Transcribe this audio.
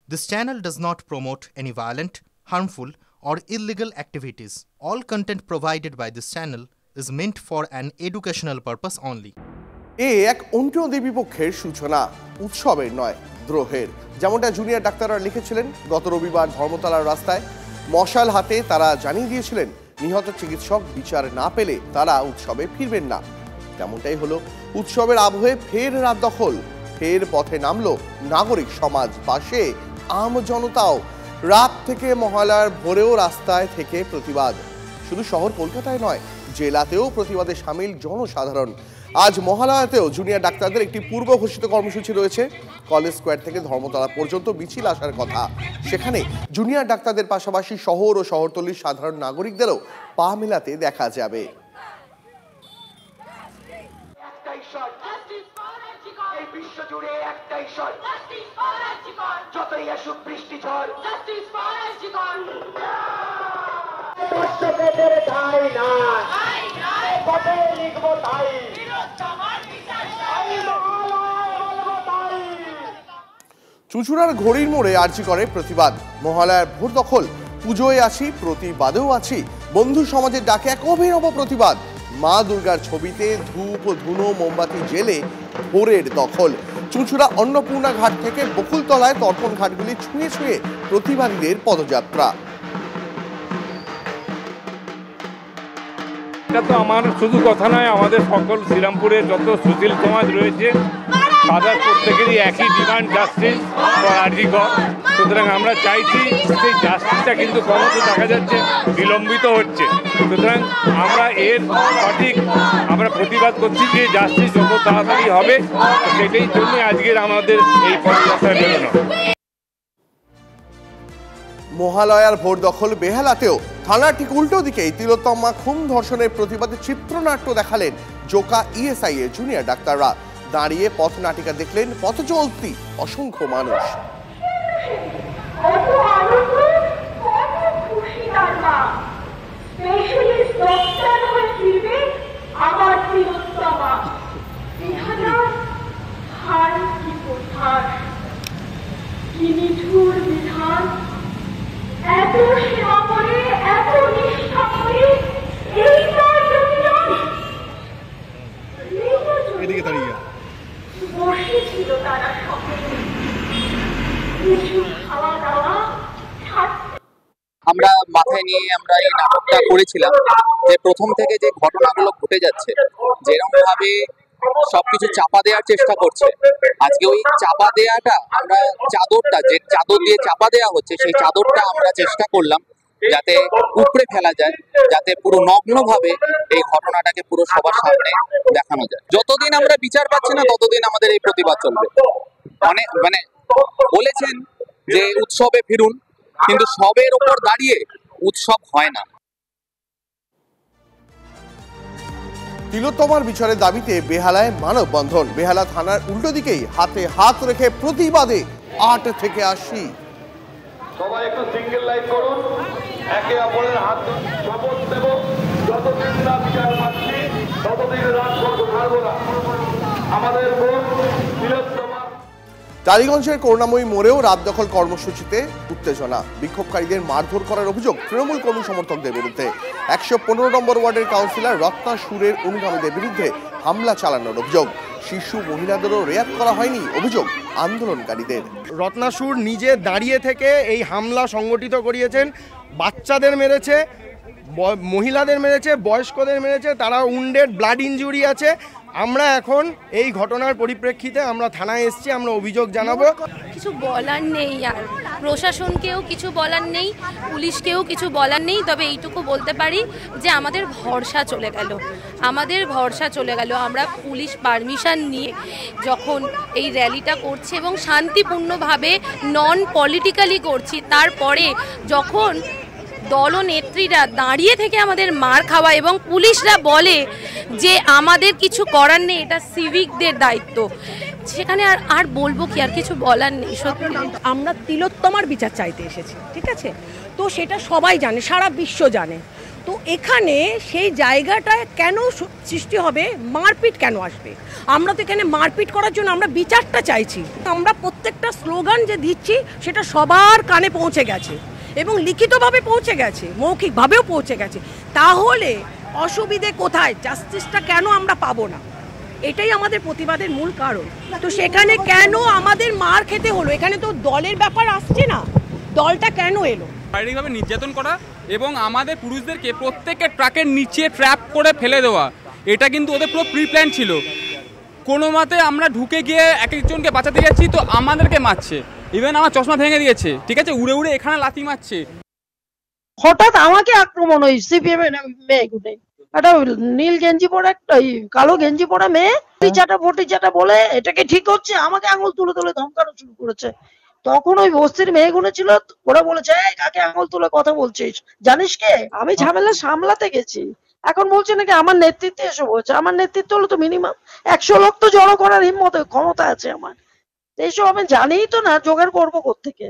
This channel does not promote any violent, harmful, or illegal activities. All content provided by this channel is meant for an educational purpose only. এক অন্যদের বিপক্ষের সূচনা, উৎসবের নয় দ্রোহের। যেমনটা junior ডাক্তাররা লিখেছিলেন গত রবিবার ধর্মতলার রাস্তায় মশাল হাতে তারা জানিয়ে দিয়েছিলেন নিহত চিকিৎসক বিচার না পেলে তারা উৎসবে ফিরবেন না। তেমনটাই হলো, উৎসবের আবহে ফের রাত দখল, ফের পথে নামলো নাগরিক সমাজ, পাশে আম জনতাও। রাত থেকে মহালয়ার ভোরেও রাস্তায় থেকে প্রতিবাদ। শুধু শহর কলকাতায় নয়, জেলাতেও প্রতিবাদে সামিল জনসাধারণ। আজ মহালয়াতেও জুনিয়র ডাক্তারদের একটি পূর্ব ঘোষিত কর্মসূচি রয়েছে। কলেজ স্কোয়ার থেকে ধর্মতলা পর্যন্ত মিছিল আসার কথা। সেখানে জুনিয়র ডাক্তারদের পাশাপাশি শহর ও শহরতলির সাধারণ নাগরিকদেরও পা মেলাতে দেখা যাবে। চুঁচুড়ার ঘড়ির মোড়ে আর্জি করে প্রতিবাদ। মহালয়ার ভোর দখল, পুজোয় আছি, প্রতিবাদেও আছি। বন্ধু সমাজের ডাকে এক অভিনব প্রতিবাদ। মা দুর্গার ছবিতে ধূপ ধুনো মোমবাতি জেলে ভোরের দখল। চুঁচুড়া অন্নপূর্ণা ঘাট থেকে বকুলতলায় তর্পণ ঘাটগুলি ছুঁয়ে ছুঁয়ে প্রতিবাদীদের পদযাত্রা। এটা তো আমার শুধু কথা নয়, আমাদের সকল শ্রীরামপুরের যত সুশীল সমাজ রয়েছে তাদের প্রত্যেকেরই একই ডিমান্ড, জাস্টিস ফর আরজি কর। সুতরাং আমরা চাইছি সেই জাস্টিসটা কিন্তু ক্রমশ দেখা যাচ্ছে বিলম্বিত হচ্ছে। সুতরাং আমরা এর সঠিক আমরা প্রতিবাদ করছি যে জাস্টিস যত তাড়াতাড়ি হবে, সেটাই জন্য আজকের আমাদের এই পদযাত্রা বেরোনো। মহালয়ার ভোর দখল বেহালাতেও থানার ঠিক উল্টো দিকেই তিলোত্তমা খুন ধর্ষণের প্রতিবাদে চিত্রনাট্য দেখালেন জোকা ইএসআই এর জুনিয়র ডাক্তাররা। দাঁড়িয়ে পথ নাটিকা দেখলেন পথ চলতি অসংখ্য মানুষ। আমরা মাথায় নিয়ে আমরা এই নাটকটা করেছিলাম যে প্রথম থেকে যে ঘটনাগুলো ঘটে যাচ্ছে, যেরকম ভাবে সবকিছু চাপা দেওয়ার চেষ্টা করছে, আজকে ওই চাপা দেওয়াটা আমরা চাদরটা যে চাদর দিয়ে চাপা দেওয়া হচ্ছে সেই চাদরটা আমরা চেষ্টা করলাম যাতে উপড়ে ফেলা যায়, যাতে পুরো নগ্নভাবে এই ঘটনাটাকে পুরো সবার সামনে দেখানো যায়। যতদিন আমরা বিচার পাচ্ছি না ততদিন আমাদের এই প্রতিবাদ চলবে। মানে বলেছেন যে উৎসবে ফিরুন, কিন্তু সবের উপর দাঁড়িয়ে উৎসব হয় না। তিলোত্তমার বিচারের দাবিতে বেহালায় মানববন্ধন। বেহালা থানার উল্টো দিকেই হাতে হাত রেখে প্রতিবাদে ৮ থেকে ৮০। সবাই একটু সিঙ্গেল লাইন করুন, একে অপরের হাত শপথ দেব, যতদিন না বিচার পাচ্ছি ততদিন রাজপথ ছাড়বো না। আমাদের বোন তিলোত্তমা। টালিগঞ্জের করুণাময়ী মোড়েও রাত দখল কর্মসূচিতে উত্তেজনা। বিক্ষোভকারীদের মারধর করার অভিযোগ তৃণমূল কর্মী সমর্থকদের বিরুদ্ধে। ১১৫ নম্বর ওয়ার্ডের কাউন্সিলর রত্না সুরের অনুগামীদের বিরুদ্ধে হামলা চালানোর অভিযোগ। শিশু মহিলাদেরও রেয়াত করা হয়নি, অভিযোগ আন্দোলনকারীদের। রত্না সুর নিজে দাঁড়িয়ে থেকে এই হামলা সংগঠিত করিয়েছেন। বাচ্চাদের মেরেছে, মহিলাদের মেরেছে, বয়স্কদের মেরেছে, তারা উন্ডেড, ব্লাড ইনজুরি আছে। আমরা এখন এই ঘটনার পরিপ্রেক্ষিতে আমরা থানায় এসেছি, আমরা অভিযোগ জানাবো। কিছু বলার নেই, আর প্রশাসনকেও কিছু বলার নেই, পুলিশকেও কিছু বলার নেই। তবে এইটুকু বলতে পারি যে আমাদের ভরসা চলে গেল, আমাদের ভরসা চলে গেল। আমরা পুলিশ পারমিশন নিয়ে যখন এই র্যালিটা করছি এবং শান্তিপূর্ণভাবে নন পলিটিক্যালি করছি, তারপরে যখন দলনেত্রীরা দাঁড়িয়ে থেকে আমাদের মার খাওয়া এবং পুলিশরা বলে যে আমাদের কিছু করার নেই, এটা সিভিকদের দায়িত্ব, সেখানে আর বলবো কি, আর কিছু বলার নেই। সত্যি আমরা তিলোত্তমার বিচার চাইতে এসেছি, ঠিক আছে? তো সেটা সবাই জানে, সারা বিশ্ব জানে। তো এখানে সেই জায়গাটায় কেন সৃষ্টি হবে, মারপিট কেন আসবে? আমরা তো এখানে মারপিট করার জন্য আমরা বিচারটা চাইছি। আমরা প্রত্যেকটা স্লোগান যে দিচ্ছি সেটা সবার কানে পৌঁছে গেছে এবং লিখিতভাবে পৌঁছে গেছে, মৌখিকভাবেও পৌঁছে গেছে। তাহলে অসুবিধে কোথায়? জাস্টিসটা কেন আমরা পাবো না? এটাই আমাদের প্রতিবাদের মূল কারণ। তো সেখানে কেন আমাদের মার খেতে হলো? এখানে তো দলের ব্যাপার আসছে না, দলটা কেন এলো? শারীরিকভাবে নির্যাতন করা এবং আমাদের পুরুষদেরকে প্রত্যেকের ট্রাকের নিচে ট্র্যাপ করে ফেলে দেওয়া, এটা কিন্তু ওদের পুরো প্রি প্ল্যান ছিল। কোনো মতে আমরা ঢুকে গিয়ে এক একজনকে বাঁচাতে যাচ্ছি তো আমাদেরকে মারছে, ইভেন আমার চশমা ভেঙে দিয়েছে, ঠিক আছে, উড়ে উড়ে এখানে লাথি মারছে। হঠাৎ আমাকে আক্রমণ, ওই সিপিএম এর মেয়েগুলো, একটা নীল গেঞ্জি পরা, একটা কালো গেঞ্জি পরা মেয়ে, ভটিচাটা বলে এটাকে ঠিক হচ্ছে, আমাকে আঙুল তুলে তুলে ধমকানো শুরু করেছে। তখন ওই বস্তির মেয়েগুলো ছিল, ওরা বলেছে কাকে আঙুল তুলে কথা বলছিস, জানিস কে? আমি ঝামেলা সামলাতে গেছি, এখন বলছে নাকি আমার নেতৃত্বে এসব হচ্ছে। আমার নেতৃত্ব হলো তো মিনিমাম 100 লোক তো জড়ো করার হিম্মত ক্ষমতা আছে আমার। এইসব আমি জানিই তো না, জোগাড় করবো কোত্থেকে।